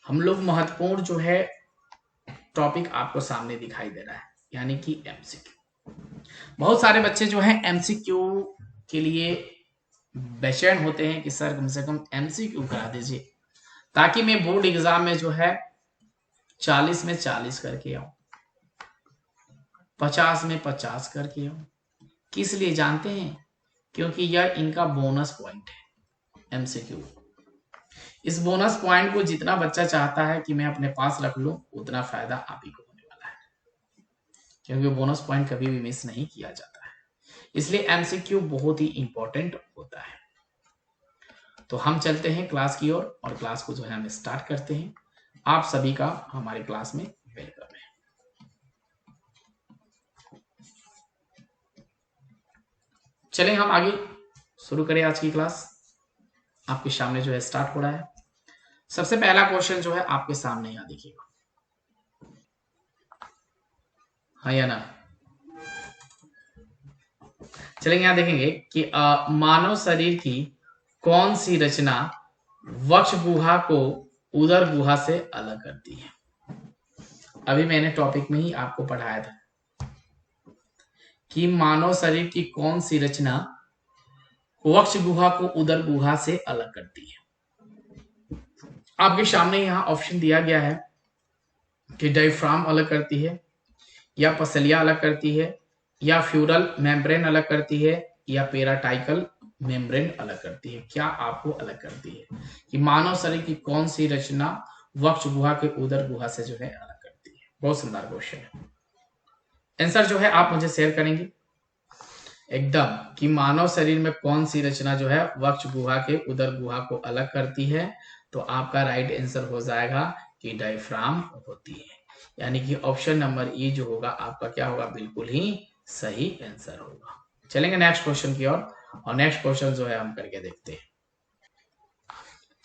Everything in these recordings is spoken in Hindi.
हम लोग महत्वपूर्ण जो है टॉपिक आपको सामने दिखाई दे रहा है, यानी कि एमसीक्यू। बहुत सारे बच्चे जो हैं एमसीक्यू के लिए बेचैन होते हैं कि सर कम से कम एमसीक्यू करा दीजिए, ताकि मैं बोर्ड एग्जाम में जो है 40 में 40 करके आऊं, 50 में 50 करके आऊं। किस लिए जानते हैं? क्योंकि यह इनका बोनस पॉइंट है एमसीक्यू। इस बोनस पॉइंट को जितना बच्चा चाहता है कि मैं अपने पास रख लूं, उतना फायदा आप ही को होने वाला है, क्योंकि बोनस पॉइंट कभी भी मिस नहीं किया जाता है। इसलिए एमसीक्यू बहुत ही इंपॉर्टेंट होता है। तो हम चलते हैं क्लास की ओर और क्लास को जो है हम स्टार्ट करते हैं। आप सभी का हमारे क्लास में वेलकम है। चलें हम आगे शुरू करें आज की क्लास। आपके सामने जो है स्टार्ट हो रहा है। सबसे पहला क्वेश्चन जो है आपके सामने यहाँ देखिएगा, हाँ या ना? चलेंगे, यहाँ देखेंगे कि मानव शरीर की कौन सी रचना वक्ष गुहा को उदर गुहा से अलग करती है? अभी मैंने टॉपिक में ही आपको पढ़ाया था कि मानव शरीर की कौन सी रचना वक्ष गुहा को उदर गुहा से अलग करती है। आपके सामने यहाँ ऑप्शन दिया गया है कि डायफ्राम अलग करती है, या पसलिया अलग करती है, या फ्यूरल मेम्ब्रेन अलग करती है, या पेराटाइकल मेम्ब्रेन अलग करती है। क्या आपको अलग करती है कि मानव शरीर की कौन सी रचना वक्ष गुहा के उदर गुहा से जो है अलग करती है? बहुत सुंदर क्वेश्चन है। आंसर जो है आप मुझे शेयर करेंगे एकदम कि मानव शरीर में कौन सी रचना जो है वक्ष गुहा के उदर गुहा को अलग करती है? तो आपका राइट आंसर हो जाएगा कि डायफ्राम होती है, यानी कि ऑप्शन नंबर ई जो होगा आपका क्या होगा? बिल्कुल ही सही आंसर होगा। चलेंगे नेक्स्ट क्वेश्चन की ओर और नेक्स्ट क्वेश्चन जो है हम करके देखते हैं।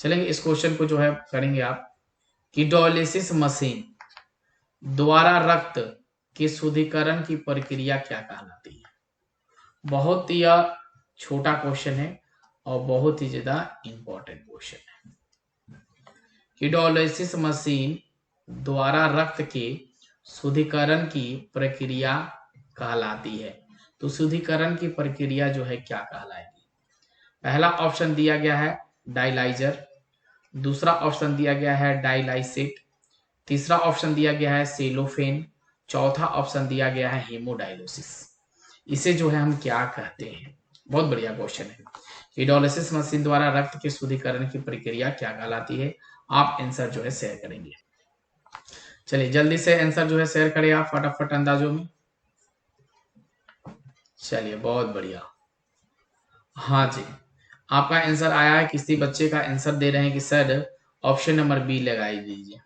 चलेंगे इस क्वेश्चन को जो है करेंगे आप कि डायलिसिस मशीन द्वारा रक्त के शुद्धिकरण की प्रक्रिया क्या कहलाती है? बहुत ही छोटा क्वेश्चन है और बहुत ही ज्यादा इंपॉर्टेंट क्वेश्चन है कि डायलिसिस मशीन द्वारा रक्त के शुद्धिकरण की प्रक्रिया कहलाती है। तो शुद्धिकरण की प्रक्रिया जो है क्या कहलाएगी? पहला ऑप्शन दिया गया है डायलाइजर, दूसरा ऑप्शन दिया गया है डायलाइसिट, तीसरा ऑप्शन दिया गया है सेलोफेन, चौथा ऑप्शन दिया गया है हेमोडायलिसिस। इसे जो है हम क्या कहते हैं? बहुत बढ़िया क्वेश्चन है कि डायलिसिस मशीन द्वारा रक्त के शुद्धिकरण की प्रक्रिया क्या कहलाती है? आप आंसर जो है शेयर करेंगे। चलिए जल्दी से आंसर जो है शेयर करें आप फटाफट अंदाजों में। चलिए बहुत बढ़िया, हाँ जी आपका आंसर आया है। किसी बच्चे का आंसर दे रहे हैं कि सर ऑप्शन नंबर बी लगाई दीजिए,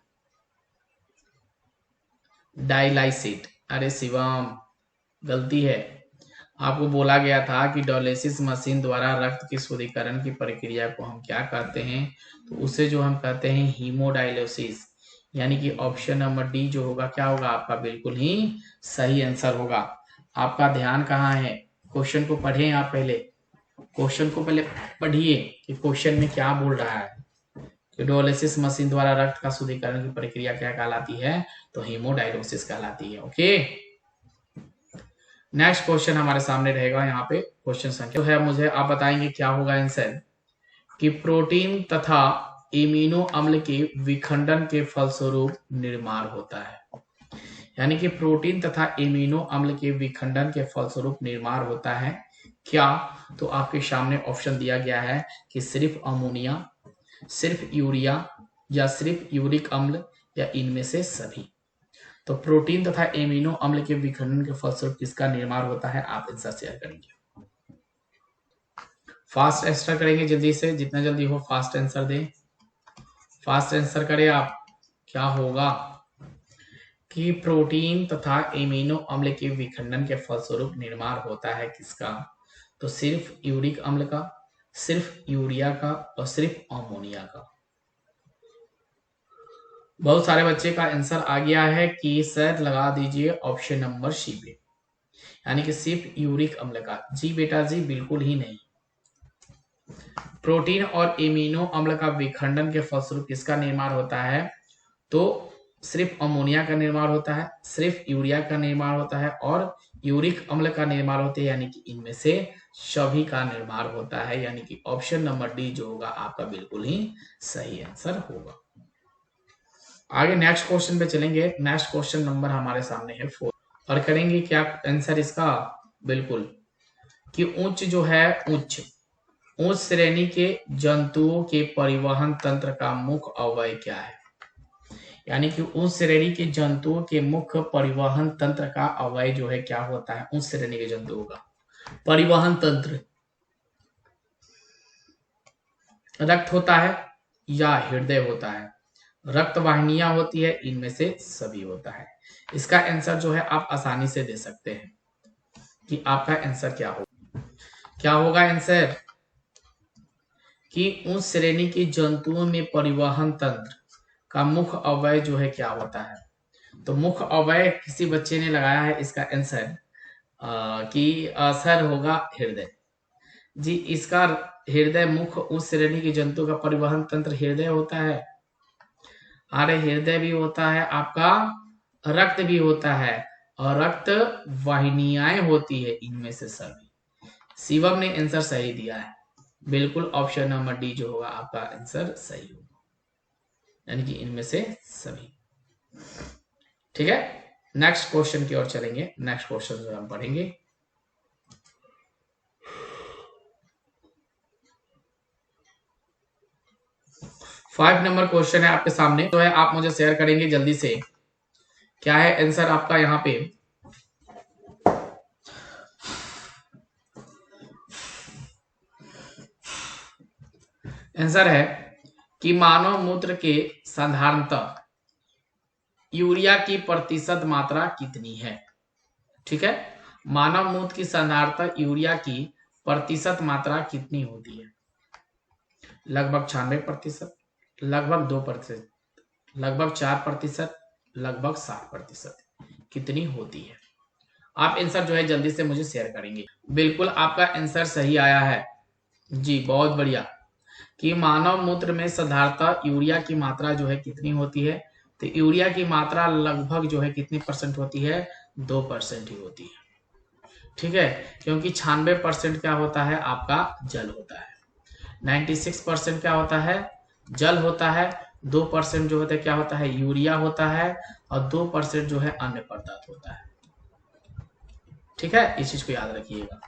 डायलाइसिट। अरे शिवम गलती है, आपको बोला गया था कि डायलिसिस मशीन द्वारा रक्त के शुद्धिकरण की प्रक्रिया को हम क्या कहते हैं? तो उसे जो हम कहते हैं हीमोडायलिसिस, यानी कि ऑप्शन नंबर डी जो होगा क्या होगा आपका? बिल्कुल ही सही आंसर होगा। आपका ध्यान कहाँ है? क्वेश्चन को पढ़ें आप पहले, क्वेश्चन को पहले पढ़िए कि क्वेश्चन में क्या बोल रहा है कि डायलिसिस मशीन द्वारा रक्त का शुद्धिकरण की प्रक्रिया क्या कहलाती है? तो हीमोडायलिसिस कहलाती है। ओके, नेक्स्ट क्वेश्चन हमारे सामने रहेगा यहाँ पे क्वेश्चन संख्या है, मुझे आप बताएंगे क्या होगा आंसर कि प्रोटीन तथा इम्यूनो अम्ल के विखंडन के फलस्वरूप निर्माण होता है। यानी कि प्रोटीन तथा इम्यूनो अम्ल के विखंडन के फलस्वरूप निर्माण होता है क्या? तो आपके सामने ऑप्शन दिया गया है कि सिर्फ अमोनिया, सिर्फ यूरिया, या सिर्फ यूरिक अम्ल, या इनमें से सभी। तो प्रोटीन तथा एमिनो अम्ल के विखंडन के फलस्वरूप किसका निर्माण होता है? आप आंसर शेयर करेंगे। फास्ट आंसर करेंगे जल्दी से, जितना जल्दी हो फास्ट आंसर दें, फास्ट आंसर करें आप। क्या होगा कि प्रोटीन तथा एमिनो अम्ल के विखंडन के फलस्वरूप निर्माण होता है किसका? तो सिर्फ यूरिक अम्ल का, सिर्फ यूरिया का, और सिर्फ अमोनिया का। बहुत सारे बच्चे का आंसर आ गया है कि सर लगा दीजिए ऑप्शन नंबर सी पे, यानी कि सिर्फ यूरिक अम्ल का। जी बेटा जी बिल्कुल ही नहीं। प्रोटीन और एमिनो अम्ल का विखंडन के फलस्वरूप किसका निर्माण होता है? तो सिर्फ अमोनिया का निर्माण होता है, सिर्फ यूरिया का निर्माण होता है और यूरिक अम्ल का निर्माण होता है, यानी कि इनमें से सभी का निर्माण होता है, यानी कि ऑप्शन नंबर डी जो होगा आपका बिल्कुल ही सही आंसर होगा। आगे नेक्स्ट क्वेश्चन पे चलेंगे। नेक्स्ट क्वेश्चन नंबर हमारे सामने है 4 और करेंगे क्या आंसर इसका, बिल्कुल कि उच्च जो है उच्च श्रेणी के जंतुओं के परिवहन तंत्र का मुख्य अवयव क्या है, यानी कि उच्च श्रेणी के जंतुओं के मुख्य परिवहन तंत्र का अवयव जो है क्या होता है, उच्च श्रेणी के जंतुओं का परिवहन तंत्र रक्त होता है या हृदय होता है, रक्त वाहिनियां होती है, इनमें से सभी होता है। इसका आंसर जो है आप आसानी से दे सकते हैं कि आपका आंसर क्या होगा। क्या होगा आंसर कि उच्च श्रेणी के जंतुओं में परिवहन तंत्र का मुख्य अवयव जो है क्या होता है। तो मुख्य अवयव किसी बच्चे ने लगाया है इसका आंसर कि सर होगा हृदय। जी इसका हृदय मुख्य उच्च श्रेणी के जंतु का परिवहन तंत्र हृदय होता है। अरे हृदय भी होता है, आपका रक्त भी होता है और रक्त वाहिनियां होती है, इनमें से सभी। शिवम ने आंसर सही दिया है, बिल्कुल ऑप्शन नंबर डी जो होगा आपका आंसर सही होगा, यानी कि इनमें से सभी। ठीक है, नेक्स्ट क्वेश्चन की ओर चलेंगे। नेक्स्ट क्वेश्चन जो हम पढ़ेंगे 5 नंबर क्वेश्चन है आपके सामने, तो है आप मुझे शेयर करेंगे जल्दी से, क्या है आंसर आपका यहाँ पे। आंसर है कि मानव मूत्र के साधारणतः यूरिया की प्रतिशत मात्रा कितनी है। ठीक है, मानव मूत्र की साधारणतः यूरिया की प्रतिशत मात्रा कितनी होती है। लगभग 96%, लगभग 2%, लगभग 4%, लगभग 60%, कितनी होती है। आप आंसर जो है जल्दी से मुझे शेयर करेंगे। बिल्कुल आपका आंसर सही आया है जी, बहुत बढ़िया। कि मानव मूत्र में साधारणतः यूरिया की मात्रा जो है कितनी होती है, तो यूरिया की मात्रा लगभग जो है कितनी परसेंट होती है, 2% ही होती है। ठीक है, क्योंकि 96% क्या होता है आपका जल होता है, 96% क्या होता है जल होता है, 2% जो होता है क्या होता है यूरिया होता है और 2% जो है अन्य पदार्थ होता है। ठीक है, इस चीज को याद रखिएगा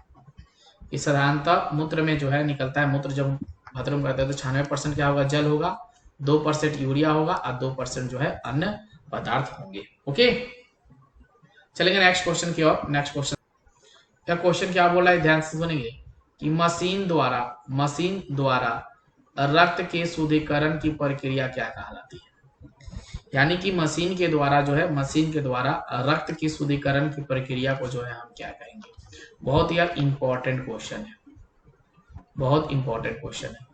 कि साधारणतः मूत्र में जो है निकलता है, मूत्र जब बाथरूम करते हैं तो 96% क्या होगा जल होगा, 2% यूरिया होगा और 2% जो है अन्य पदार्थ होंगे। ओके, चलेंगे नेक्स्ट क्वेश्चन की ओर। नेक्स्ट क्वेश्चन, क्या क्वेश्चन क्या बोल रहा है ध्यान से सुनेंगे कि मशीन द्वारा रक्त के शुद्धिकरण की प्रक्रिया क्या कहलाती है, यानी कि मशीन के द्वारा रक्त की शुद्धिकरण की प्रक्रिया को जो है हम क्या कहेंगे। बहुत ही इंपॉर्टेंट क्वेश्चन है, बहुत इंपॉर्टेंट क्वेश्चन है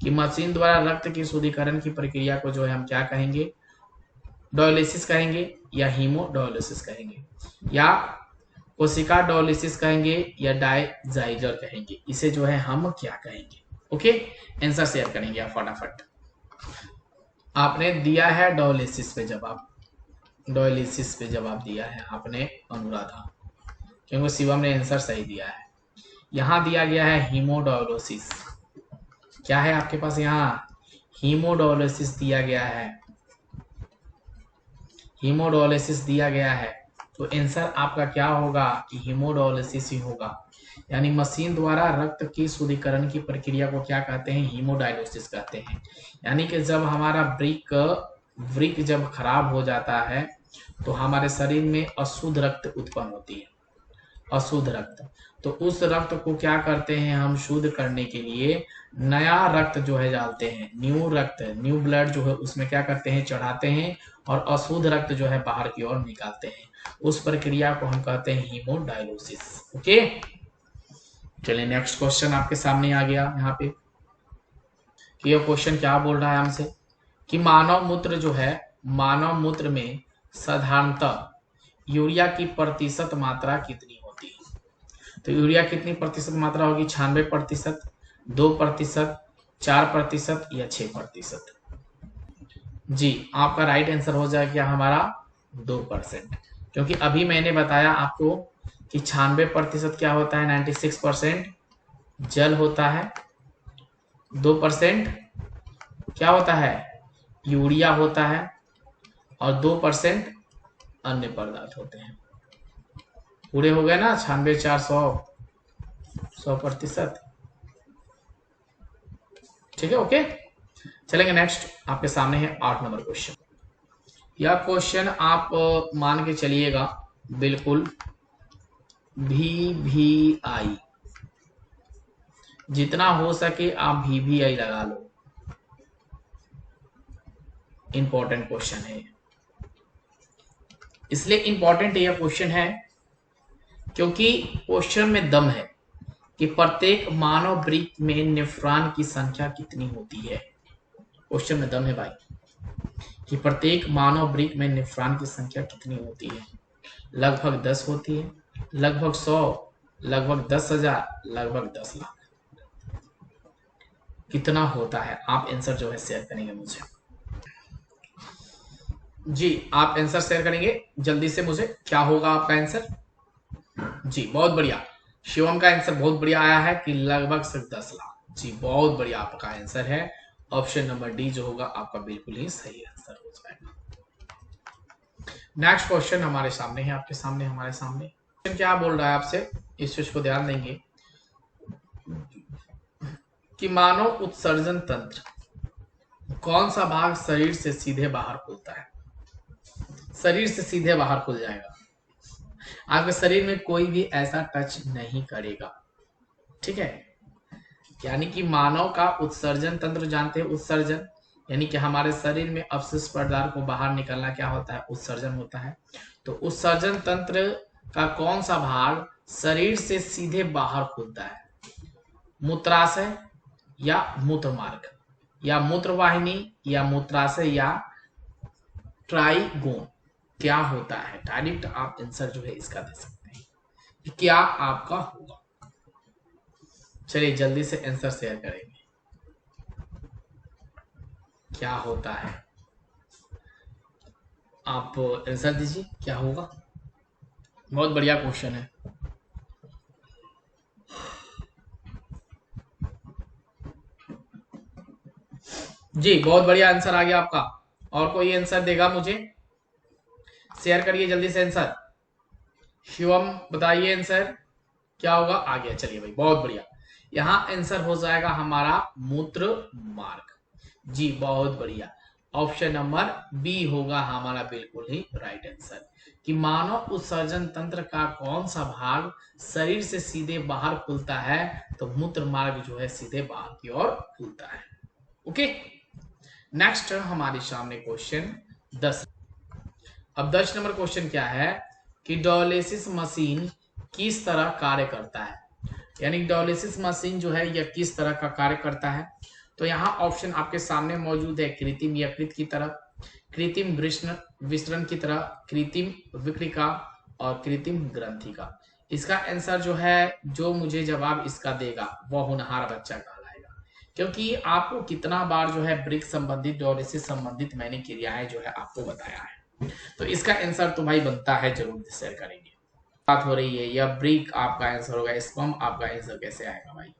कि मशीन द्वारा रक्त की शुद्धिकरण की प्रक्रिया को जो है हम क्या कहेंगे, डायलिसिस कहेंगे या हीमोडायलिसिस कहेंगे या कोशिका डायलिसिस कहेंगे या डायजाइजर कहेंगे, इसे जो है हम क्या कहेंगे। ओके, आंसर शेयर करेंगे आप फटाफट। आपने दिया है डायलिसिस पे जवाब दिया है आपने अनुराधा, क्योंकि शिवम ने आंसर सही दिया है। यहां दिया गया है हीमोडायलिसिस, क्या है आपके पास यहाँ हीमोडायलिसिस दिया गया है, हीमोडायलिसिस दिया गया है, तो आंसर आपका क्या होगा कि हीमोडायलिसिस ही होगा। यानी मशीन द्वारा रक्त की शुद्धिकरण की प्रक्रिया को क्या कहते हैं, हीमोडायलिसिस कहते हैं। यानी कि जब हमारा वृक्क जब खराब हो जाता है तो हमारे शरीर में अशुद्ध रक्त उत्पन्न होती है, अशुद्ध रक्त, तो उस रक्त को क्या करते हैं हम शुद्ध करने के लिए नया रक्त जो है डालते हैं, न्यू ब्लड जो है उसमें क्या करते हैं चढ़ाते हैं और अशुद्ध रक्त जो है बाहर की ओर निकालते हैं, उस प्रक्रिया को हम कहते हैं हीमोडायलिसिस। ओके, चलिए नेक्स्ट क्वेश्चन आपके सामने आ गया यहाँ पे कि यह क्वेश्चन क्या बोल रहा है हमसे कि मानव मूत्र में साधारणतः यूरिया की प्रतिशत मात्रा कितनी होती है। तो यूरिया कितनी प्रतिशत मात्रा होगी, 96%, 2%, 4% या 6%। जी, आपका राइट आंसर हो जाएगा हमारा 2%, क्योंकि अभी मैंने बताया आपको कि 96% क्या होता है, 96% जल होता है, 2% क्या होता है, यूरिया होता है, और 2% अन्य पदार्थ होते हैं। पूरे हो गए ना, 96, 400, 100%। ठीक है, ओके। चलेंगे नेक्स्ट, आपके सामने है 8 नंबर क्वेश्चन। यह क्वेश्चन आप मान के चलिएगा बिल्कुल VVI, जितना हो सके आप VVI लगा लो, इंपॉर्टेंट क्वेश्चन है। इसलिए इंपॉर्टेंट यह क्वेश्चन है क्योंकि क्वेश्चन में दम है कि प्रत्येक मानव वृक्क में नेफ्रॉन की संख्या कितनी होती है। क्वेश्चन में दम है भाई कि प्रत्येक मानव वृक्क में नेफ्रॉन की संख्या कितनी होती है। लगभग 10 होती है, लगभग 100, लगभग 10,000, लगभग 10 लाख। कितना होता है, आप आंसर जो है शेयर करेंगे मुझे। जी, आप आंसर शेयर करेंगे जल्दी से मुझे, क्या होगा आपका आंसर। जी बहुत बढ़िया, शिवम का आंसर बहुत बढ़िया आया है कि लगभग सिर्फ 10 लाख। जी बहुत बढ़िया, आपका आंसर है ऑप्शन नंबर डी जो होगा आपका बिल्कुल ही सही आंसर हो जाएगा। नेक्स्ट क्वेश्चन हमारे सामने है, आपके सामने, हमारे सामने क्या बोल रहा है आपसे, इस चीज को ध्यान देंगे कि मानव उत्सर्जन तंत्र कौन सा भाग शरीर से सीधे बाहर खुलता है। शरीर से सीधे बाहर खुल जाएगा, आपके शरीर में कोई भी ऐसा टच नहीं करेगा। ठीक है, यानी कि मानव का उत्सर्जन तंत्र जानते हैं, उत्सर्जन यानी कि हमारे शरीर में अपशिष्ट पदार्थ को बाहर निकलना क्या होता है, उत्सर्जन होता है। तो उत्सर्जन तंत्र का कौन सा भाग शरीर से सीधे बाहर खुलता है, मूत्राशय या मूत्र मार्ग या मूत्रवाहिनी या मूत्राशय या ट्राइगोन, क्या होता है। डायरेक्ट आप आंसर जो है इसका दे सकते हैं कि क्या आपका होगा। चलिए जल्दी से आंसर शेयर करेंगे, क्या होता है, आप आंसर दीजिए क्या होगा। बहुत बढ़िया क्वेश्चन है। जी बहुत बढ़िया आंसर आ गया आपका। और कोई आंसर देगा मुझे, शेयर करिए जल्दी से आंसर। शिवम बताइए आंसर क्या होगा, आ गया। चलिए भाई बहुत बढ़िया, यहाँ आंसर हो जाएगा हमारा मूत्र मार्ग। जी बहुत बढ़िया, ऑप्शन नंबर बी होगा हमारा बिल्कुल ही राइट आंसर कि मानव उत्सर्जन तंत्र का कौन सा भाग शरीर से सीधे बाहर खुलता है, तो मूत्र मार्ग जो है सीधे बाहर की ओर खुलता है। ओके, नेक्स्ट हमारे सामने क्वेश्चन 10। अब 10 नंबर क्वेश्चन क्या है कि डायलिसिस मशीन किस तरह कार्य करता है, यानी डायलिसिस मशीन जो है यह किस तरह का कार्य करता है। तो यहाँ ऑप्शन आपके सामने मौजूद है, कृत्रिम यकृत की तरह, कृत्रिम विसरण की तरह, कृत्रिम विक्रिका और कृत्रिम ग्रंथि का। इसका आंसर जो है, जो मुझे जवाब इसका देगा वह होनहार बच्चा कहलाएगा, क्योंकि आपको कितना बार जो है ब्रिक संबंधित डायलिसिस संबंधित मैंने क्रियाएं जो है आपको बताया है। तो इसका आंसर तो भाई बनता है, जरूर शेयर करेंगे। बात हो रही है या ब्रिक आपका आंसर होगा, स्पर्म आपका आंसर कैसे आएगा भाई।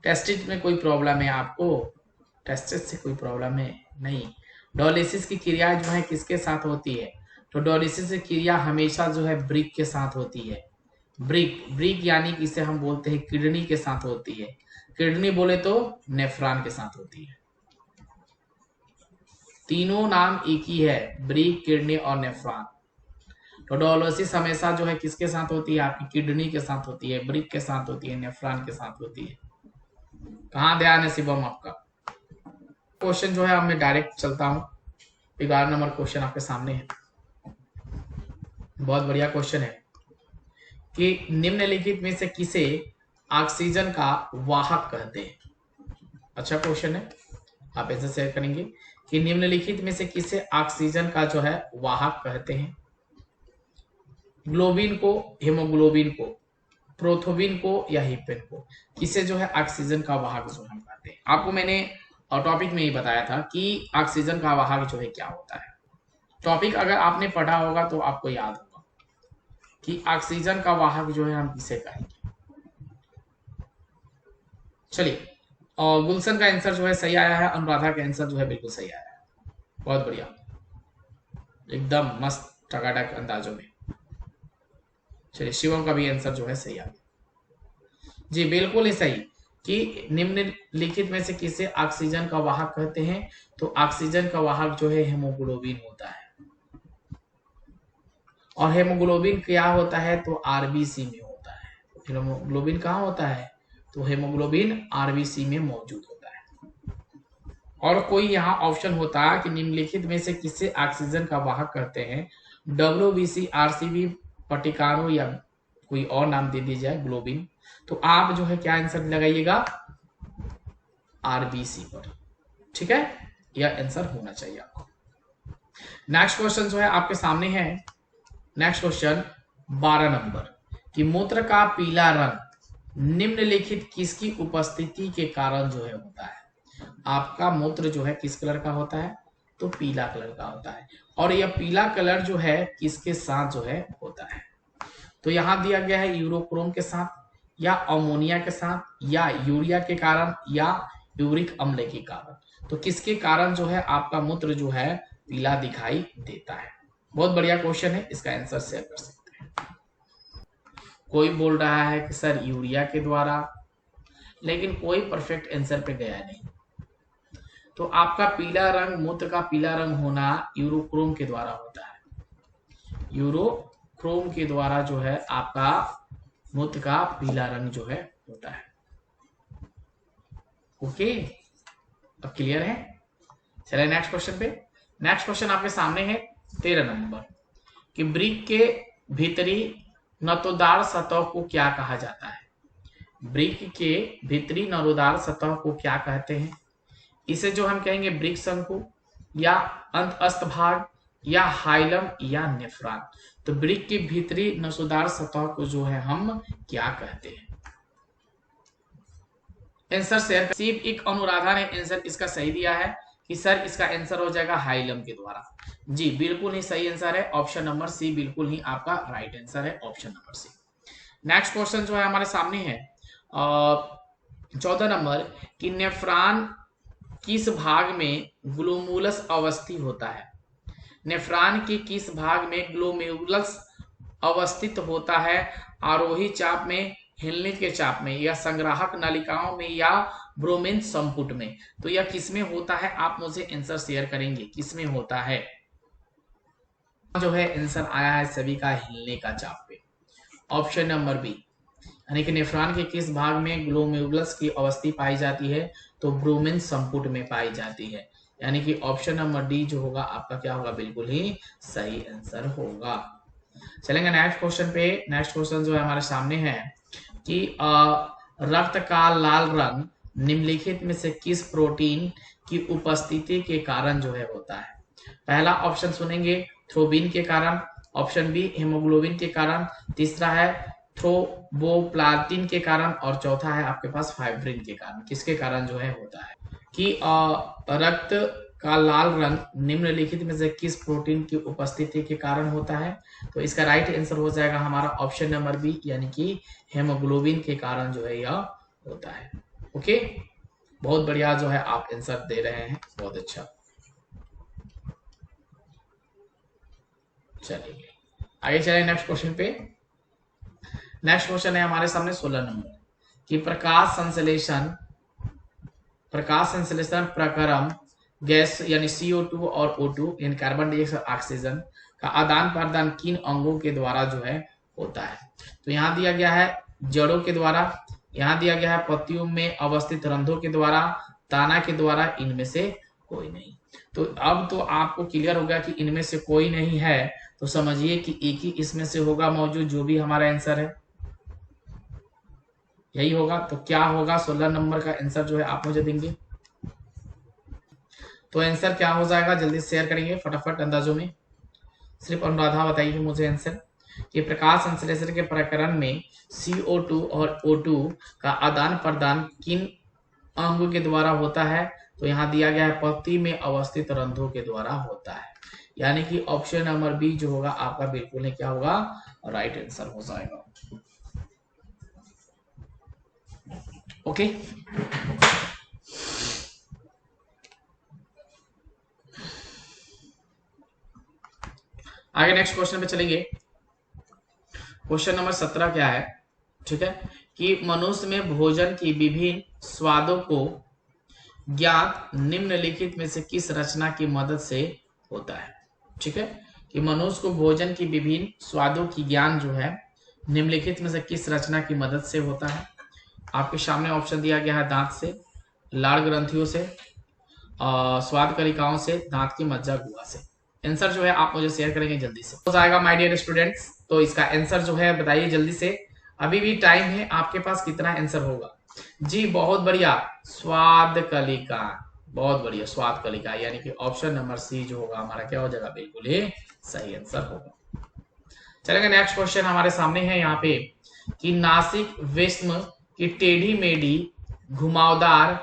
टेस्टिस में कोई प्रॉब्लम है आपको, टेस्टिस से कोई प्रॉब्लम है नहीं। डायलिसिस की क्रिया जो है किसके साथ होती है, तो डायलिसिस की क्रिया हमेशा जो है ब्रिक के साथ होती है। ब्रिक ब्रिक यानी कि इसे हम बोलते हैं किडनी के साथ होती है, किडनी बोले तो नेफ्रॉन के साथ होती है। तीनों नाम एक ही है, ब्रिक, किडनी और नेफ्रॉन। तो डायलिसिस हमेशा जो है किसके साथ होती है, आपकी किडनी के साथ होती है, ब्रिक के साथ होती है, नेफ्रॉन के साथ होती है। कहाँ ध्यान है शिवम आपका। क्वेश्चन जो है अब मैं डायरेक्ट चलता हूँ, 11 नंबर क्वेश्चन आपके सामने है। बहुत बढ़िया क्वेश्चन है कि निम्नलिखित में से किसे ऑक्सीजन का वाहक कहते हैं। अच्छा क्वेश्चन है, आप ऐसे शेयर करेंगे कि निम्नलिखित में से किसे ऑक्सीजन का जो है वाहक कहते हैं। ग्लोबिन को, हेमोग्लोबिन को, प्रोथोबिन को या हिपेन को, किसे जो है ऑक्सीजन का वाहक जो हम कहते हैं। आपको मैंने और टॉपिक में ही बताया था कि ऑक्सीजन का वाहक जो है क्या होता है। टॉपिक अगर आपने पढ़ा होगा तो आपको याद होगा कि ऑक्सीजन का वाहक जो है हम किसे कहेंगे। चलिए, और गुलशन का आंसर जो है सही आया है, अनुराधा का आंसर जो है बिल्कुल सही आया है, बहुत बढ़िया, एकदम मस्त टकाटक अंदाजों में। चलिए, शिवम का भी आंसर जो है सही आ गया जी, बिल्कुल ही सही कि निम्नलिखित में से किसे ऑक्सीजन का वाहक कहते हैं, तो ऑक्सीजन का वाहक जो है हेमोग्लोबिन होता है। और हेमोग्लोबिन क्या होता है, तो आरबीसी में होता है। हेमोग्लोबिन कहाँ होता है, तो हेमोग्लोबिन आरबीसी में मौजूद होता है। और कोई यहाँ ऑप्शन होता है कि निम्नलिखित में से किसे ऑक्सीजन का वाहक कहते हैं, डब्ल्यूबीसी, आरसीबी, पटिकानो या कोई और नाम दे दिया जाए ग्लोबिन, तो आप जो है क्या आंसर लगाइएगा, आरबीसी पर। ठीक है, यह आंसर होना चाहिए आपको। नेक्स्ट क्वेश्चन जो है आपके सामने है, नेक्स्ट क्वेश्चन 12 नंबर कि मूत्र का पीला रंग निम्नलिखित किसकी उपस्थिति के कारण जो है होता है। आपका मूत्र जो है किस कलर का होता है, तो पीला कलर का होता है। और यह पीला कलर जो है किसके साथ जो है होता है, तो यहां दिया गया है यूरोक्रोम के साथ, या अमोनिया के साथ, या यूरिया के कारण, या यूरिक अम्ल के कारण। तो किसके कारण जो है आपका मूत्र जो है पीला दिखाई देता है। बहुत बढ़िया क्वेश्चन है, इसका आंसर शेयर कर सकते हैं। कोई बोल रहा है कि सर यूरिया के द्वारा, लेकिन कोई परफेक्ट आंसर पे गया नहीं। तो आपका पीला रंग, मूत्र का पीला रंग होना यूरोक्रोम के द्वारा होता है। यूरोक्रोम के द्वारा जो है आपका मूत्र का पीला रंग जो है होता है। ओके, अब क्लियर है। चलिए नेक्स्ट क्वेश्चन पे। नेक्स्ट क्वेश्चन आपके सामने है 13 नंबर कि ब्रिक के भीतरी नतोदार सतह को क्या कहा जाता है। ब्रिक के भीतरी नरोदार सतह को क्या कहते हैं, इसे जो हम कहेंगे ब्रिक शंकु, या अंतस्थ भाग, या हाइलम, या नेफ्रॉन। तो ब्रिक की भीतरी नसोदार सतह को जो है हम क्या कहते हैं। Answer share. सिर्फ एक अनुराधा ने आंसर इसका सही दिया है कि सर इसका आंसर हो जाएगा हाइलम के द्वारा। जी बिल्कुल ही सही आंसर है, ऑप्शन नंबर सी बिल्कुल ही आपका राइट आंसर है, option number C. Next question जो है हमारे सामने है 14 नंबर कि नेफ्रॉन किस भाग में ग्लोमेरुलस अवस्थित होता है। नेफ्रॉन के किस भाग में ग्लोमेरुलस अवस्थित होता है, आरोही चाप में, हिलने के चाप में, या संग्राहक नलिकाओं में, या ब्रोमेन संपुट में। तो यह किसमें होता है, आप मुझे आंसर शेयर करेंगे किसमें होता है। जो है आंसर आया है सभी का हिलने का चाप पे, ऑप्शन नंबर बी। यानी कि नेफ्रॉन के किस भाग में ग्लोमेरुलस की अवस्थी पाई जाती है, तो ब्रोमेन संपुट में पाई जाती है। यानी कि ऑप्शन नंबर डी जो होगा आपका क्या होगा, बिल्कुल ही सही आंसर होगा। चलेंगे नेक्स्ट क्वेश्चन पे। नेक्स्ट क्वेश्चन जो है हमारे सामने है कि रक्त का लाल रंग निम्नलिखित में से किस प्रोटीन की उपस्थिति के कारण जो है होता है। पहला ऑप्शन सुनेंगे थ्रोबिन के कारण, ऑप्शन बी हेमोग्लोबिन के कारण, तीसरा है थ्रोबोप्लास्टिन के कारण, और चौथा है आपके पास फाइब्रिन के कारण। किसके कारण जो है होता है कि रक्त का लाल रंग निम्नलिखित में से किस प्रोटीन की उपस्थिति के कारण होता है, तो इसका राइट आंसर हो जाएगा हमारा ऑप्शन नंबर बी, यानी कि हेमोग्लोबिन के कारण जो है यह होता है। ओके, बहुत बढ़िया जो है आप आंसर दे रहे हैं, बहुत अच्छा। चलिए आगे चले नेक्स्ट क्वेश्चन पे। नेक्स्ट क्वेश्चन है हमारे सामने 16 नंबर कि प्रकाश संश्लेषण प्रक्रम गैस यानी CO2 और O2 यानी कार्बन डाइऑक्साइड ऑक्सीजन का आदान प्रदान किन अंगों के द्वारा जो है होता है। तो यहाँ दिया गया है जड़ों के द्वारा, यहाँ दिया गया है पत्तियों में अवस्थित रंध्रों के द्वारा, ताना के द्वारा, इनमें से कोई नहीं। तो अब तो आपको क्लियर होगा कि इनमें से कोई नहीं है, तो समझिए कि एक ही इसमें से होगा मौजूद, जो भी हमारा आंसर है यही होगा। तो क्या होगा 16 नंबर का आंसर जो है आप मुझे देंगे, तो आंसर क्या हो जाएगा जल्दी शेयर करेंगे फटाफट अंदाजों में। सिर्फ अनुराधा बताइए मुझे आंसर कि प्रकाश संश्लेषण के प्रकरण में CO2 और O2 का आदान प्रदान किन अंगों के द्वारा होता है। तो यहाँ दिया गया है पत्ती में अवस्थित रंध्रों के द्वारा होता है, यानी कि ऑप्शन नंबर बी जो होगा आपका बिल्कुल ही क्या होगा, राइट आंसर हो जाएगा। ओके, आगे नेक्स्ट क्वेश्चन पे चलेंगे। क्वेश्चन नंबर 17 क्या है, ठीक है, कि मनुष्य में भोजन की विभिन्न स्वादों को ज्ञात निम्नलिखित में से किस रचना की मदद से होता है। ठीक है, कि मनुष्य को भोजन की विभिन्न स्वादों की ज्ञान जो है निम्नलिखित में से किस रचना की मदद से होता है। आपके सामने ऑप्शन दिया गया है दांत से, लाड़ ग्रंथियों से, स्वाद कलिकाओं से, दांत की मज्जा गुहा से। आंसर जो है आप मुझे शेयर करेंगे जल्दी से, हो जाएगा माय डियर स्टूडेंट्स। तो इसका आंसर जो है बताइए जल्दी से, अभी भी टाइम है आपके पास, कितना आंसर होगा। जी बहुत बढ़िया, स्वाद कलिका, बहुत बढ़िया, स्वाद कलिका, यानी कि ऑप्शन नंबर सी जो होगा हमारा क्या हो जाएगा, बिल्कुल ही सही आंसर होगा। चलेंगे नेक्स्ट क्वेश्चन हमारे सामने है यहाँ पे, कि नासिक विस्म की टेढ़ी मेढ़ी घुमावदार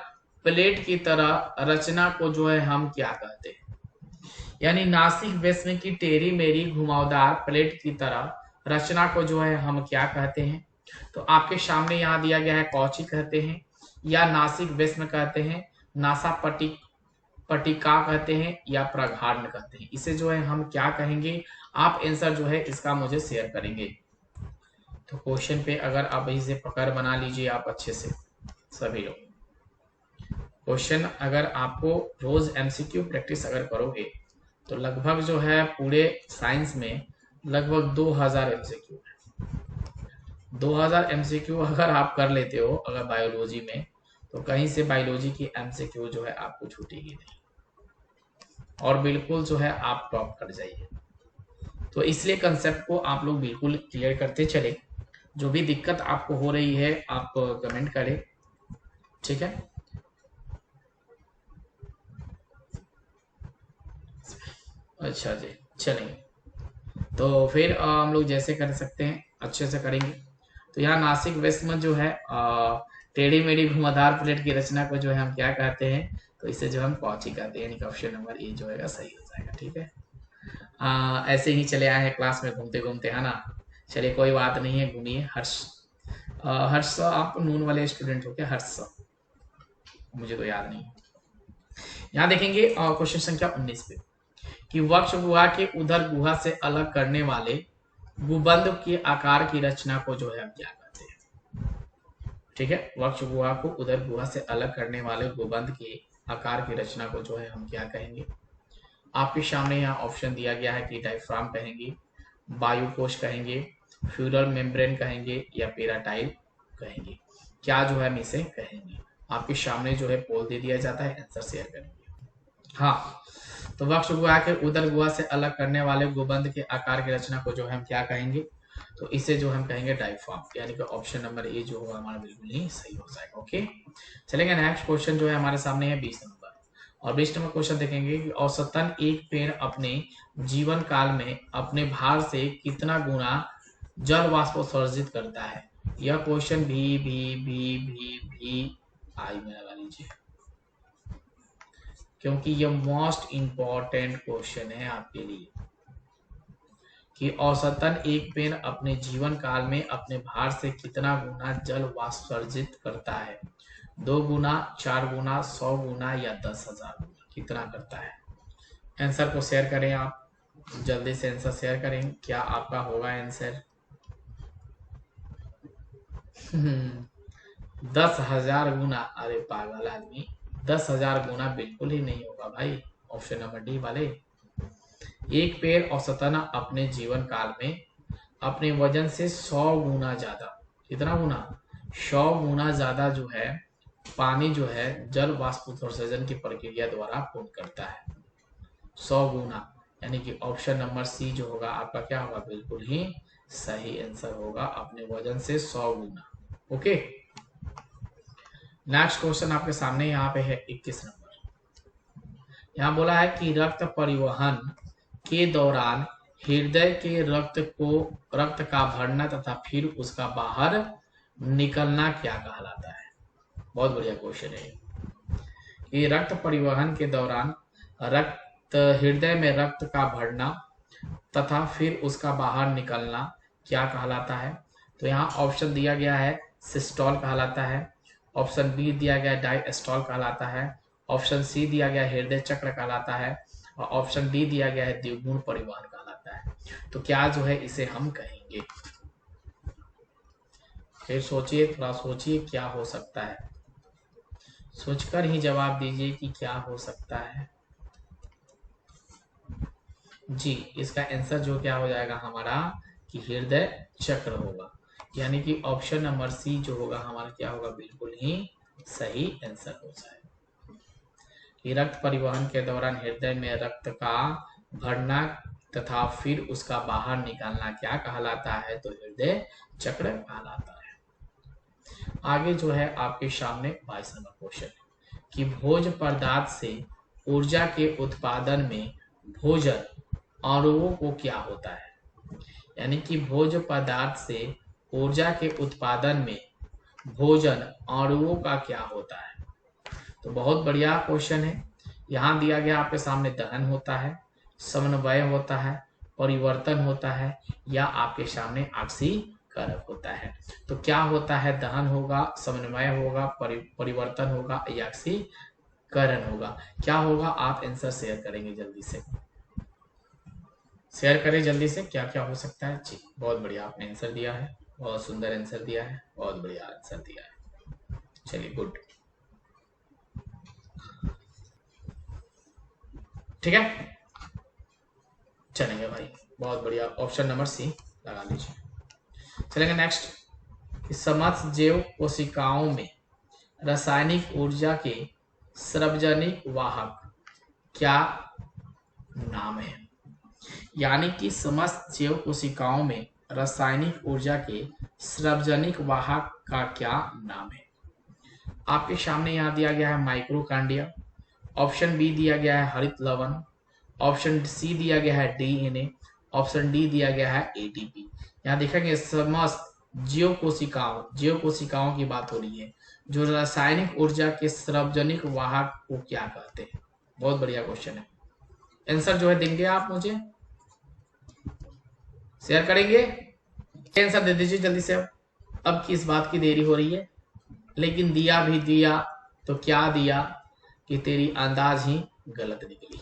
प्लेट की तरह रचना को जो है हम क्या कहते हैं। यानी नासिक विस्म की टेढ़ी मेढ़ी घुमावदार प्लेट की तरह रचना को जो है हम क्या कहते हैं। तो आपके सामने यहाँ दिया गया है कौची कहते हैं, या नासिक विस्म कहते हैं, नासा पटिका कहते हैं, या प्रगाढ़ कहते हैं। इसे जो है हम क्या कहेंगे, आप आंसर जो है इसका मुझे शेयर करेंगे। तो क्वेश्चन पे अगर आप इसे पकड़ बना लीजिए आप अच्छे से सभी लोग। क्वेश्चन अगर आपको रोज एमसीक्यू प्रैक्टिस अगर करोगे तो लगभग जो है पूरे साइंस में लगभग 2000 एमसीक्यू है। 2000 एमसीक्यू अगर आप कर लेते हो अगर बायोलॉजी में, तो कहीं से बायोलॉजी की एमसीक्यू जो है आपको छूटेगी नहीं, और बिल्कुल जो है आप टॉप कर जाइए। तो इसलिए कंसेप्ट को आप लोग बिल्कुल क्लियर करते चले। जो भी दिक्कत आपको हो रही है आप कमेंट करें, ठीक है। अच्छा जी, चलेंगे तो फिर हम लोग जैसे कर सकते हैं अच्छे से करेंगे। तो यहाँ नासिक विस्म जो है टेढ़ी मेढ़ी घुमावदार प्लेट की रचना को जो है हम क्या कहते हैं, तो इसे जो हम कौची कहते हैं, यानी कि ऑप्शन नंबर ए जो है सही हो जाएगा। ठीक है, ऐसे ही चले आए हैं क्लास में घूमते घूमते, है ना। चलिए कोई बात नहीं है, घूमिए। हर्ष आप नून वाले स्टूडेंट हो क्या, हर्ष? मुझे तो याद नहीं। यहाँ देखेंगे क्वेश्चन संख्या 19 पे, कि वक्ष गुहा के उदर गुहा से अलग करने वाले गुबंद के आकार की रचना को जो है हम क्या कहते हैं। ठीक है, वक्ष गुहा को उदर गुहा से अलग करने वाले गुबंद के आकार की रचना को जो है हम क्या कहेंगे। आपके सामने यहाँ ऑप्शन दिया गया है कि डायफ्राम कहेंगे, वायुकोश कहेंगे, फ्यूरल मेम्ब्रेन कहेंगे, या पेराटाइल कहेंगे। क्या जो है हम इसे कहेंगे। आपके सामने जो है पोल दे दिया जाता है, आंसर शेयर करेंगे। हाँ, तो वक्ष गुहा के उदर गुहा से अलग करने वाले गुबंद के आकार की रचना को जो है हम क्या कहेंगे, तो इसे जो हम कहेंगे डायफ्राम, यानी कि ऑप्शन नंबर ए जो होगा हमारा बिल्कुल ही सही हो जाएगा। ओके, चलेंगे नेक्स्ट क्वेश्चन जो है हमारे सामने है 20 नंबर, और 20 नंबर क्वेश्चन देखेंगे कि औसतन एक पेड़ अपने जीवन काल में अपने भार से कितना गुना जल वाष्प उत्सर्जित करता है। यह क्वेश्चन भी आई में लगा लीजिए, क्योंकि यह मोस्ट इंपॉर्टेंट क्वेश्चन है आपके लिए, कि औसतन एक पेड़ अपने जीवन काल में अपने भार से कितना गुना जल वाष्पोत्सर्जित करता है। 2 गुना, 4 गुना, 100 गुना, या 10,000 गुना, कितना करता है। आंसर को शेयर करें आप जल्दी से, आंसर शेयर करें, क्या आपका होगा आंसर। 10,000 गुना, अरे पागल आदमी, 10,000 गुना बिल्कुल ही नहीं होगा भाई, ऑप्शन नंबर डी वाले। एक पेड़ औसतन अपने जीवन काल में अपने वजन से 100 गुना ज्यादा, कितना गुना, 100 गुना ज्यादा जो है पानी जो है जल वाष्पोत्सर्जन की प्रक्रिया द्वारा पूर्ण करता है। 100 गुना, यानी कि ऑप्शन नंबर सी जो होगा आपका क्या होगा, बिल्कुल ही सही आंसर होगा, अपने वजन से 100 गुना। ओके, नेक्स्ट क्वेश्चन आपके सामने यहाँ पे है 21 नंबर। यहाँ बोला है कि रक्त परिवहन के दौरान हृदय के रक्त का भरना तथा फिर उसका बाहर निकलना क्या कहलाता है। बहुत बढ़िया क्वेश्चन है। कि रक्त परिवहन के दौरान हृदय में रक्त का बढ़ना तथा फिर उसका बाहर निकलना क्या कहलाता है? तो यहाँ ऑप्शन दिया गया है सिस्टोल कहलाता है, ऑप्शन बी दिया गया डायस्टोल कहलाता है, ऑप्शन सी दिया गया हृदय चक्र कहलाता है और ऑप्शन डी दिया गया है द्विगुण परिवहन कहलाता है। तो क्या जो है इसे हम कहेंगे? फिर सोचिए, थोड़ा सोचिए क्या हो सकता है, सोचकर ही जवाब दीजिए कि क्या हो सकता है। जी, इसका आंसर जो क्या हो जाएगा हमारा कि हृदय चक्र होगा, यानी कि ऑप्शन नंबर सी जो होगा हमारा क्या होगा, बिल्कुल ही सही आंसर हो जाएगा। कि रक्त परिवहन के दौरान हृदय में रक्त का भरना तथा फिर उसका बाहर निकालना क्या कहलाता है? तो हृदय चक्र कहलाता है। आगे जो है आपके सामने 22 नंबर क्वेश्चन कि भोज्य पदार्थ से ऊर्जा के उत्पादन में भोजन अणुओं को क्या होता है? यानी कि भोज्य पदार्थ से ऊर्जा के उत्पादन में भोजन अणुओं का क्या होता है? तो बहुत बढ़िया क्वेश्चन है। यहाँ दिया गया आपके सामने दहन होता है, समन्वय होता है, परिवर्तन होता है या आपके सामने ऑक्सीकरण होता है। तो क्या होता है? दहन होगा, समन्वय होगा, परिवर्तन होगा या ऑक्सीकरण होगा। क्या होगा? आप आंसर शेयर करेंगे जल्दी से, शेयर करें जल्दी से, क्या क्या हो सकता है। जी बहुत बढ़िया, आपने आंसर दिया है, बहुत सुंदर आंसर दिया है, बहुत बढ़िया आंसर दिया है। चलिए गुड, ठीक है, चलेंगे भाई, बहुत बढ़िया। ऑप्शन नंबर सी लगा लीजिए। चलेंगे नेक्स्ट। समस्त जैव कोशिकाओं में रासायनिक ऊर्जा के सार्वजनिक वाहक क्या नाम है? यानी कि समस्त जैव कोशिकाओं में रासायनिक ऊर्जा के सार्वजनिक वाहक का क्या नाम है? आपके सामने यहाँ दिया गया है माइक्रोकांडिया, ऑप्शन बी दिया गया है हरित लवण, ऑप्शन सी दिया गया है डीएनए, ऑप्शन डी दिया गया है एटीपी। यहाँ देखेंगे समस्त जैव कोशिकाओं की बात हो रही है, जो रासायनिक ऊर्जा के सार्वजनिक वाहक को क्या कहते हैं? बहुत बढ़िया क्वेश्चन है। आंसर जो है देंगे आप मुझे, शेयर करेंगे, आंसर दे दीजिए जल्दी से। अब किस बात की देरी हो रही है? लेकिन दिया भी दिया तो क्या दिया कि तेरी अंदाज ही गलत निकली।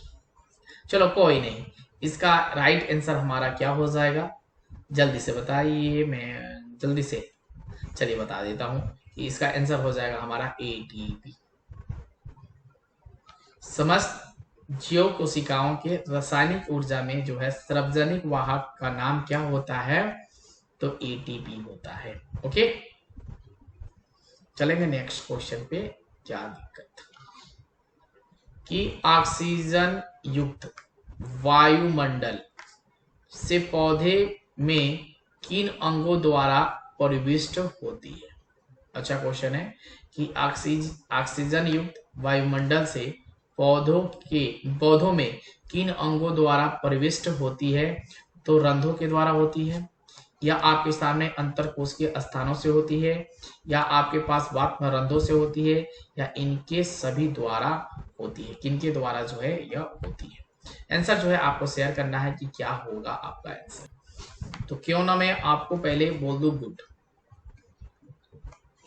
चलो कोई नहीं, इसका राइट आंसर हमारा क्या हो जाएगा, जल्दी से बताइए, मैं जल्दी से चलिए बता देता हूं कि इसका आंसर हो जाएगा हमारा एटीपी। समस्त जैव कोशिकाओं के रासायनिक ऊर्जा में जो है सार्वजनिक वाहक का नाम क्या होता है? तो एटीपी होता है। ओके, चलेंगे नेक्स्ट क्वेश्चन पे। क्या दिक्कत कि ऑक्सीजन युक्त वायुमंडल से पौधे में किन अंगों द्वारा परिविष्ट होती है? अच्छा क्वेश्चन है कि ऑक्सीजन युक्त वायुमंडल से पौधों में किन अंगों द्वारा परिविष्ट होती है? तो रंध्रों के द्वारा होती है, या आपके सामने अंतरकोशिकीय स्थानों से होती है, या आपके पास वात में रंध्रों से होती है, या इनके सभी द्वारा होती है। किनके द्वारा जो है यह होती है? आंसर जो है आपको शेयर करना है कि क्या होगा आपका आंसर। तो क्यों ना मैं आपको पहले बोल दूं गुड,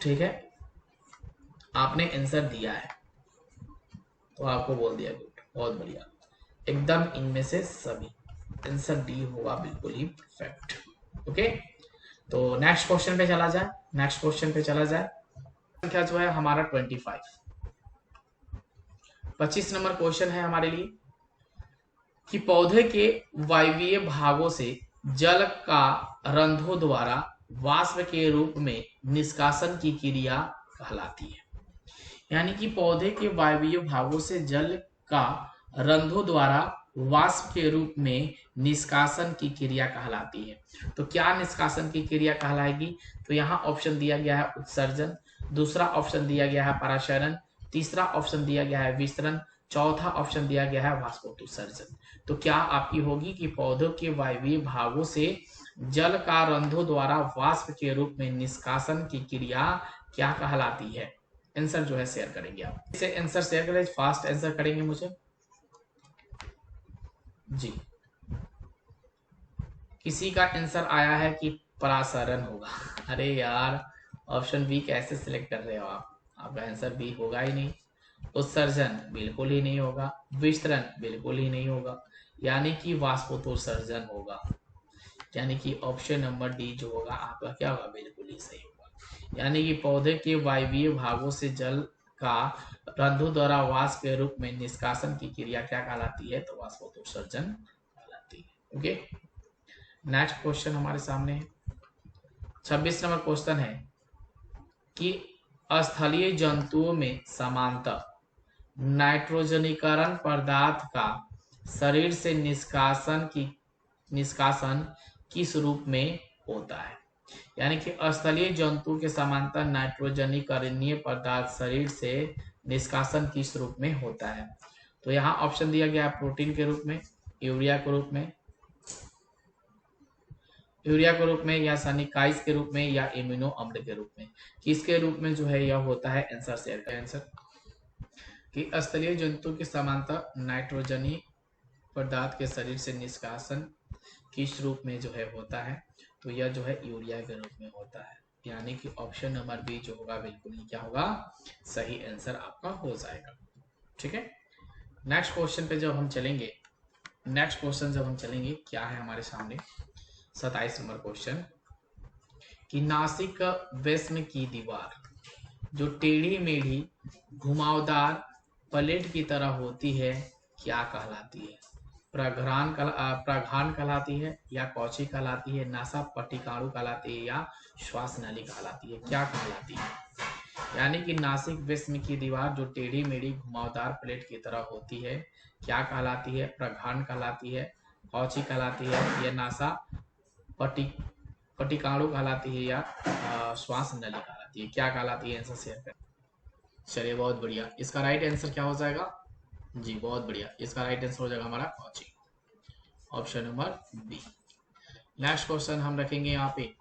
ठीक है, आपने आंसर दिया है तो आपको बोल दिया गुड, बहुत बढ़िया, एकदम इनमें से सभी आंसर डी होगा, बिल्कुल ही परफेक्ट। ओके, तो नेक्स्ट क्वेश्चन पे चला जाए। संख्या जो है हमारा 25 नंबर क्वेश्चन है हमारे लिए कि पौधे के वायवीय भागों से जल का रंध्रों द्वारा वाष्प के रूप में निष्कासन की क्रिया कहलाती है। यानी कि पौधे के वायवीय भागों से जल का रंध्रों द्वारा वाष्प के रूप में निष्कासन की क्रिया कहलाती है। तो क्या निष्कासन की क्रिया कहलाएगी? तो यहाँ ऑप्शन दिया गया है उत्सर्जन, दूसरा ऑप्शन दिया गया है पराशरण, तीसरा ऑप्शन दिया गया है विसरण, चौथा ऑप्शन दिया गया है वाष्पोत्सर्जन। तो क्या आपकी होगी कि पौधों के वायवीय भागों से जल का रंध्रों द्वारा वाष्प के रूप में निष्कासन की क्रिया क्या कहलाती है? आंसर जो है शेयर करेंगे आप। इसे आंसर शेयर करें, फास्ट आंसर करेंगे मुझे जी। किसी का आंसर आया है कि परासरण होगा। अरे यार, ऑप्शन बी कैसे सिलेक्ट कर रहे हो आप? आपका आंसर बी होगा ही नहीं। उत्सर्जन बिल्कुल ही नहीं होगा, विस्तरण बिल्कुल ही नहीं होगा, यानी कि वाष्पोत्सर्जन होगा। यानी कि ऑप्शन नंबर डी जो होगा आपका क्या होगा, बिल्कुल ही सही होगा। यानी कि पौधे के वायवीय भागों से जल का रंध्रों द्वारा वाष्प के रूप में निष्कासन की क्रिया क्या कहलाती है, तो वाष्पोत्सर्जन कहलाती है। ओके, नेक्स्ट क्वेश्चन हमारे सामने है। 26 नंबर क्वेश्चन है कि स्थलीय जंतुओं में सामान्यतः नाइट्रोजनीकरण पदार्थ का शरीर से निष्कासन किस रूप में होता है? यानी कि स्थलीय जंतु के समानांतर नाइट्रोजनीकरणीय पदार्थ शरीर से निष्कासन किस रूप में होता है? तो यहाँ ऑप्शन दिया गया है प्रोटीन के रूप में, यूरिया के रूप में, या सनिकाइज के रूप में, या इम्यूनो अम्ल के रूप में। किसके रूप में जो है यह होता है? आंसर शेयर का आंसर कि स्थलीय जंतु के समानांतर नाइट्रोजनी पदार्थ के शरीर से निष्कासन किस रूप में जो है होता है, तो यह जो है यूरिया के रूप में होता है। यानी कि ऑप्शन नंबर बी जो होगा बिल्कुल ही क्या होगा, सही आंसर आपका हो जाएगा। ठीक है, नेक्स्ट क्वेश्चन पे जब हम चलेंगे, क्या है हमारे सामने 27 नंबर क्वेश्चन कि नासिक वैष्ण की दीवार जो टेढ़ी मेढ़ी घुमावदार प्लेट की तरह होती है क्या कहलाती है? प्रघान कहलाती है, या कौची कहलाती है, नासा पट्टिकाणु कहलाती है, या श्वास नली कहलाती है? क्या कहलाती है? यानी कि नासिक वैष्ण की दीवार जो टेढ़ी मेढ़ी घुमावदार प्लेट की तरह होती है क्या कहलाती है? प्रघान कहलाती है, कौची कहलाती है, या नासा पट्टिकाणु कहलाती है, या श्वास नली कहलाती है? क्या कहलाती है? आंसर शेयर करें। चलिए, बहुत बढ़िया। इसका राइट आंसर क्या हो जाएगा जी? बहुत बढ़िया, इसका राइट आंसर हो जाएगा हमारा Cauchy, option number B. Next question हम रखेंगे यहाँ पे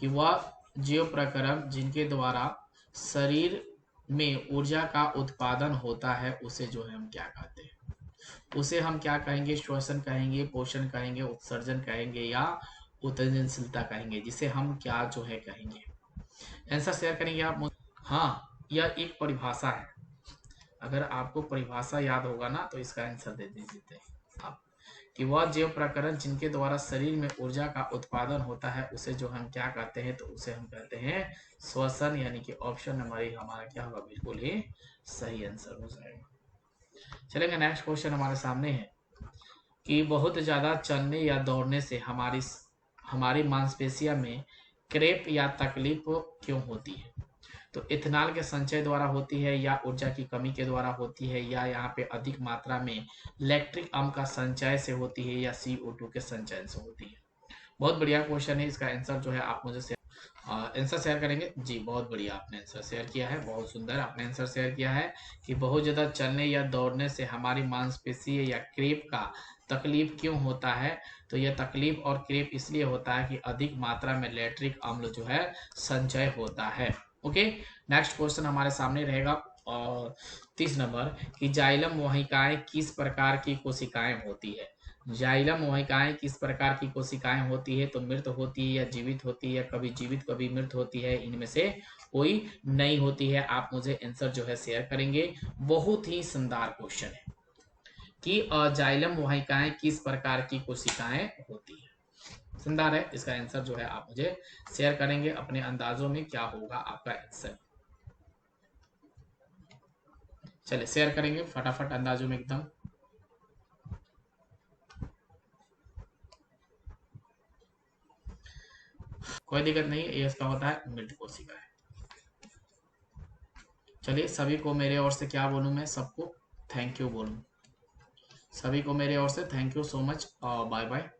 कि वह जीव प्रक्रम जिनके द्वारा शरीर में ऊर्जा का उत्पादन होता है उसे जो है हम क्या कहते हैं? उसे हम क्या कहेंगे? श्वसन कहेंगे, पोषण कहेंगे, उत्सर्जन कहेंगे, या उत्तेजनशीलता कहेंगे? जिसे हम क्या जो है कहेंगे? आंसर शेयर करेंगे आप। हाँ, यह एक परिभाषा है। अगर आपको परिभाषा याद होगा ना तो इसका आंसर दे दीजिए आप कि वह जैव प्रकरण जिनके द्वारा शरीर में ऊर्जा का उत्पादन होता है उसे जो हम क्या कहते हैं? तो उसे हम कहते हैं श्वसन। यानी कि ऑप्शन नंबर हमारा क्या होगा, बिल्कुल ही सही आंसर हो जाएगा। चलेंगे, नेक्स्ट क्वेश्चन हमारे सामने है कि बहुत ज्यादा चलने या दौड़ने से हमारी मांसपेशियों में क्रेप या तकलीफ क्यों होती है? तो इथेनॉल के संचय द्वारा होती है, या ऊर्जा की कमी के द्वारा होती है, या यहाँ पे अधिक मात्रा में लैक्टिक अम्ल का संचय से होती है, या CO2 के संचयन से होती है? बहुत बढ़िया क्वेश्चन है। इसका आंसर जो है आप मुझे आंसर शेयर करेंगे जी। बहुत बढ़िया, आपने आंसर शेयर किया है, बहुत सुंदर आपने आंसर शेयर किया है कि बहुत ज्यादा चलने या दौड़ने से हमारी मांसपेशी या क्रेप का तकलीफ क्यों होता है? तो यह तकलीफ और क्रेप इसलिए होता है कि अधिक मात्रा में लैक्टिक अम्ल जो है संचय होता है। ओके, नेक्स्ट क्वेश्चन हमारे सामने रहेगा और 30 नंबर कि जाइलम वाहिकाएं किस प्रकार की कोशिकाएं होती है? जाइलम वाहिकाएं किस प्रकार की कोशिकाएं होती है? तो मृत होती है, या जीवित होती है, कभी जीवित कभी मृत होती है, इनमें से कोई नहीं होती है? आप मुझे आंसर जो है शेयर करेंगे। बहुत ही शानदार क्वेश्चन है कि जाइलम वाहिकाएं किस प्रकार की कोशिकाएं होती है। शानदार है, इसका आंसर जो है आप मुझे शेयर करेंगे अपने अंदाजों में। क्या होगा आपका आंसर? चलिए शेयर करेंगे फटाफट अंदाजों में एकदम। कोई दिक्कत नहीं है, ये इसका होता है मृत कोशिका है। चलिए, सभी को मेरे ओर से क्या बोलूं मैं? सबको थैंक यू बोलूं। सभी को मेरे ओर से thank you so much, bye bye.